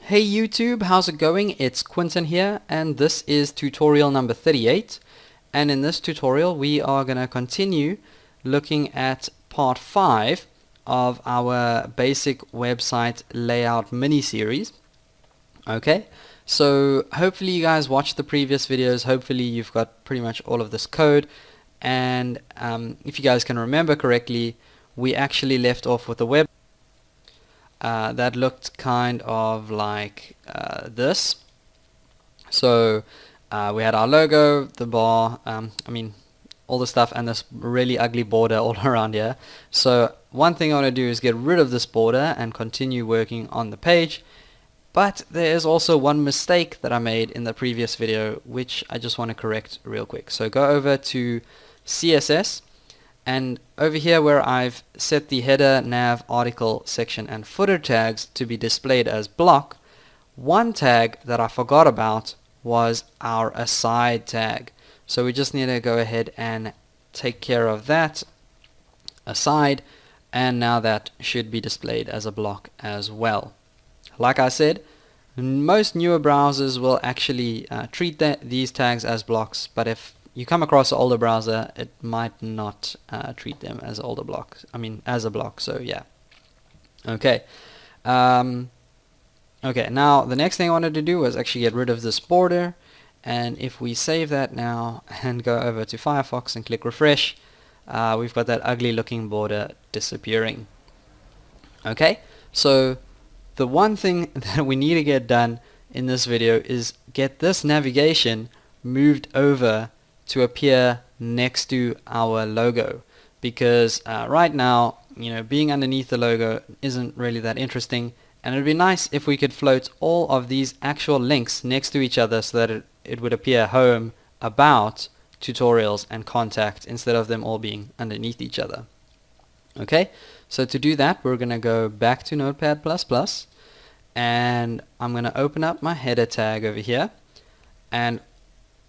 Hey YouTube, how's it going? It's Quinton here, and this is tutorial number 38. And in this tutorial we are going to continue looking at part 5 of our basic website layout mini-series. Okay, so hopefully you guys watched the previous videos. Hopefully you've got pretty much all of this code, and if you guys can remember correctly, we actually left off with a web that looked kind of like this. So we had our logo, the bar, all the stuff, and this really ugly border all around here. So one thing I want to do is get rid of this border and continue working on the page. But there is also one mistake that I made in the previous video, which I just want to correct real quick. So go over to CSS, and over here where I've set the header, nav, article, section and footer tags to be displayed as block, one tag that I forgot about was our aside tag. So we just need to go ahead and take care of that aside, and now that should be displayed as a block as well. Like I said, most newer browsers will actually treat these tags as blocks, but if you come across an older browser, it might not treat them as older blocks. As a block. So yeah. Okay. Okay. Now the next thing I wanted to do was actually get rid of this border, and if we save that now and go over to Firefox and click refresh, we've got that ugly looking border disappearing. Okay. So the one thing that we need to get done in this video is get this navigation moved over to appear next to our logo, because right now, being underneath the logo isn't really that interesting, and it would be nice if we could float all of these actual links next to each other so that it would appear home, about, tutorials and contact, instead of them all being underneath each other. Okay, so to do that we're going to go back to Notepad++, and I'm going to open up my header tag over here, and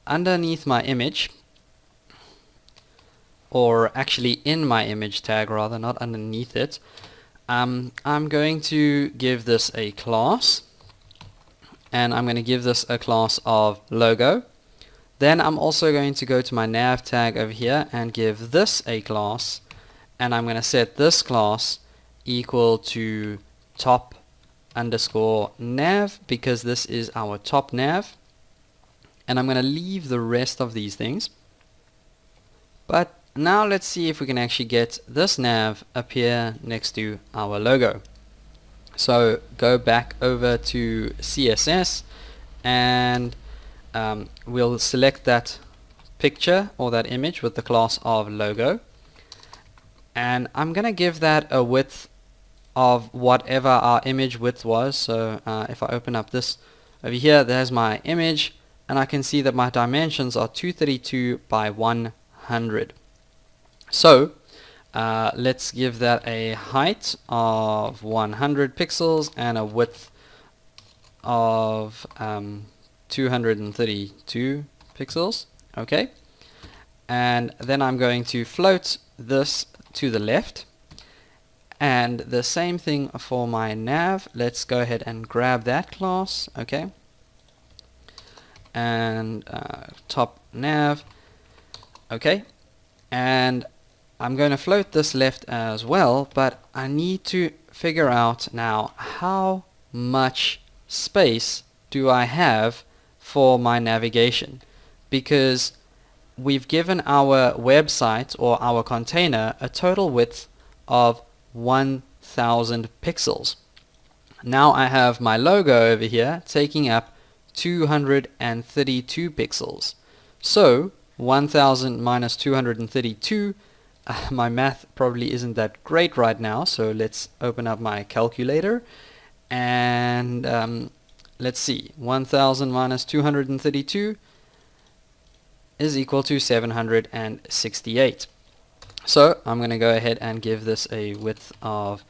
underneath my image, or actually in my image tag rather, not underneath it, I'm going to give this a class, and I'm going to give this a class of logo. Then I'm also going to go to my nav tag over here and give this a class, and I'm going to set this class equal to top underscore nav, because this is our top nav. And I'm going to leave the rest of these things. But now let's see if we can actually get this nav appear next to our logo. So go back over to CSS, and we'll select that picture or that image with the class of logo. And I'm going to give that a width of whatever our image width was. So if I open up this over here, there's my image, and I can see that my dimensions are 232 by 100. So let's give that a height of 100 pixels and a width of 232 pixels. Okay, and then I'm going to float this to the left, and the same thing for my nav. Let's go ahead and grab that class. Okay, and top nav. Okay, and I'm going to float this left as well, but I need to figure out now how much space do I have for my navigation, because we've given our website or our container a total width of 1000 pixels. Now I have my logo over here taking up 232 pixels. So 1000 minus 232, my math probably isn't that great right now, so let's open up my calculator, and let's see, 1000 minus 232 is equal to 768. So I'm going to go ahead and give this a width of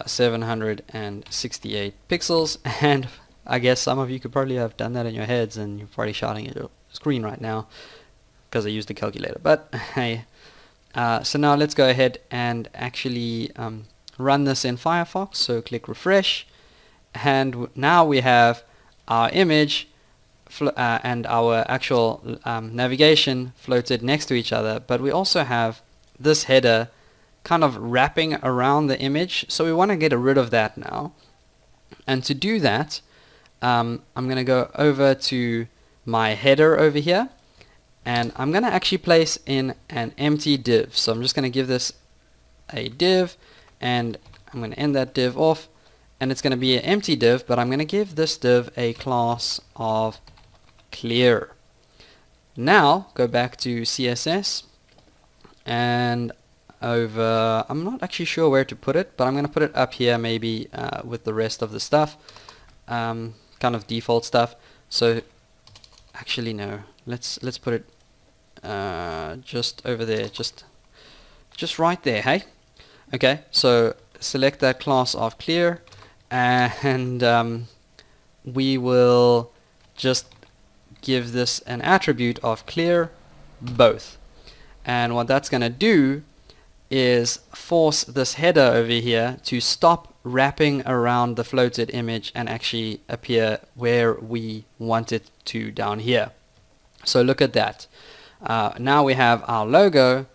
768 pixels, and I guess some of you could probably have done that in your heads, and you're probably shouting at your screen right now because I used a calculator. But hey, so now let's go ahead and actually run this in Firefox. So click refresh, and now we have our image and our actual navigation floated next to each other, but we also have this header kind of wrapping around the image, so we want to get rid of that now. And to do that, I'm going to go over to my header over here, and I'm going to actually place in an empty div. So I'm just going to give this a div, and I'm going to end that div off, and it's going to be an empty div, but I'm going to give this div a class of clear. Now go back to CSS, and over, I'm not actually sure where to put it, but I'm going to put it up here maybe with the rest of the stuff, kind of default stuff. So actually no, let's put it just over there, just right there. Hey, okay, so select that class of clear, and we will just give this an attribute of clear both. And what that's going to do is force this header over here to stop wrapping around the floated image and actually appear where we want it to down here. So look at that. Now we have our logo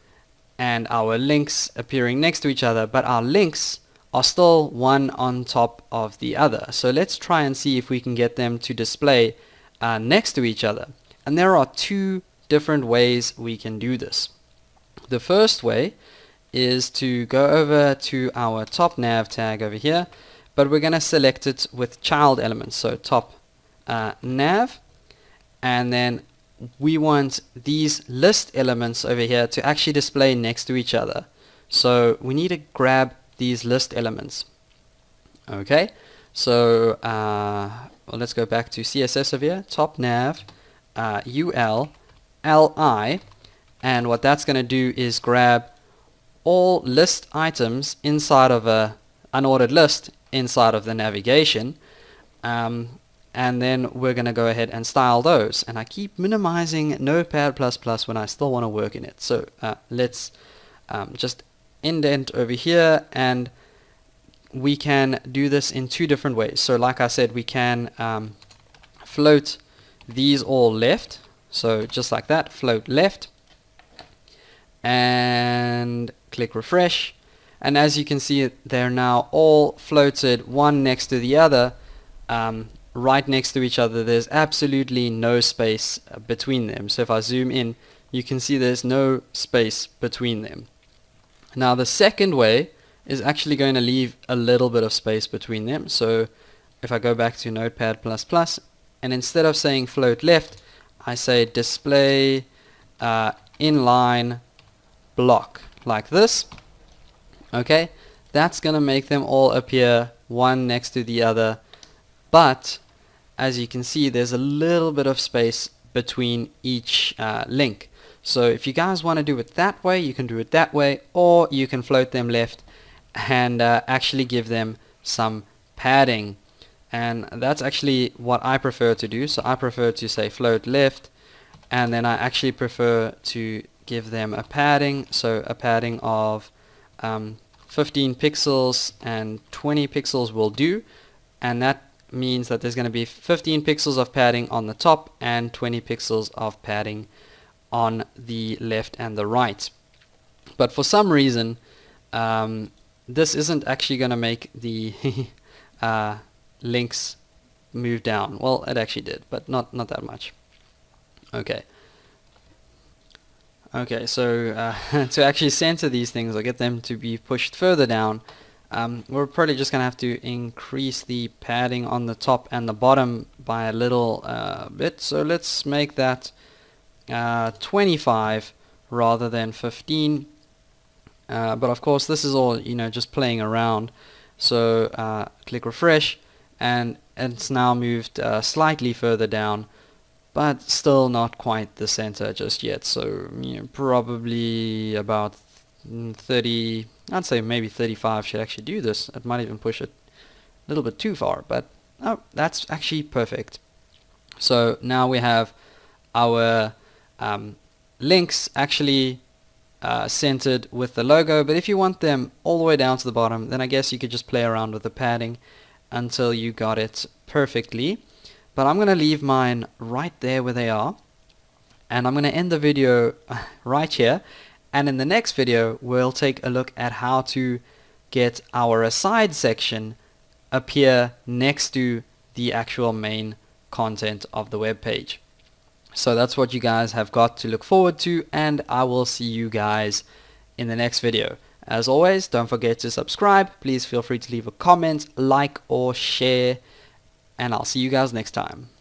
and our links appearing next to each other, but our links are still one on top of the other. So let's try and see if we can get them to display next to each other. And there are two different ways we can do this. The first way is to go over to our top nav tag over here, but we're going to select it with child elements. So top nav, and then we want these list elements over here to actually display next to each other. So we need to grab these list elements. Okay, so well, let's go back to CSS over here, top nav ul li, and what that's going to do is grab all list items inside of a unordered list inside of the navigation, and then we're going to go ahead and style those. And I keep minimizing Notepad++ when I still want to work in it. So let's just indent over here, and we can do this in two different ways. So like I said, we can float these all left, so just like that, float left, and click refresh, and as you can see, they're now all floated one next to the other, right next to each other. There's absolutely no space between them. So if I zoom in, you can see there's no space between them. Now the second way is actually going to leave a little bit of space between them. So if I go back to Notepad++, and instead of saying float left, I say display inline block, like this. Okay, that's going to make them all appear one next to the other, but as you can see, there's a little bit of space between each link. So if you guys want to do it that way, you can do it that way, or you can float them left and actually give them some padding. And that's actually what I prefer to do. So I prefer to say float left, and then I actually prefer to give them a padding. So a padding of 15 pixels and 20 pixels will do, and that means that there's going to be 15 pixels of padding on the top and 20 pixels of padding on the left and the right. But for some reason, this isn't actually going to make the links move down. Well, it actually did, but not that much. Okay. Okay, so to actually center these things or get them to be pushed further down, we're probably just going to have to increase the padding on the top and the bottom by a little bit. So let's make that 25 rather than 15. But of course, this is all, just playing around. So click refresh, and it's now moved slightly further down, but still not quite the center just yet. So probably about 30, I'd say maybe 35 should actually do this. It might even push it a little bit too far, but oh, that's actually perfect. So now we have our links actually centered with the logo, but if you want them all the way down to the bottom, then I guess you could just play around with the padding. until you got it perfectly. But I'm going to leave mine right there where they are. And I'm going to end the video right here. And in the next video, we'll take a look at how to get our aside section appear next to the actual main content of the web page. So that's what you guys have got to look forward to, and I will see you guys in the next video. As always, don't forget to subscribe. Please feel free to leave a comment, like, or share, and I'll see you guys next time.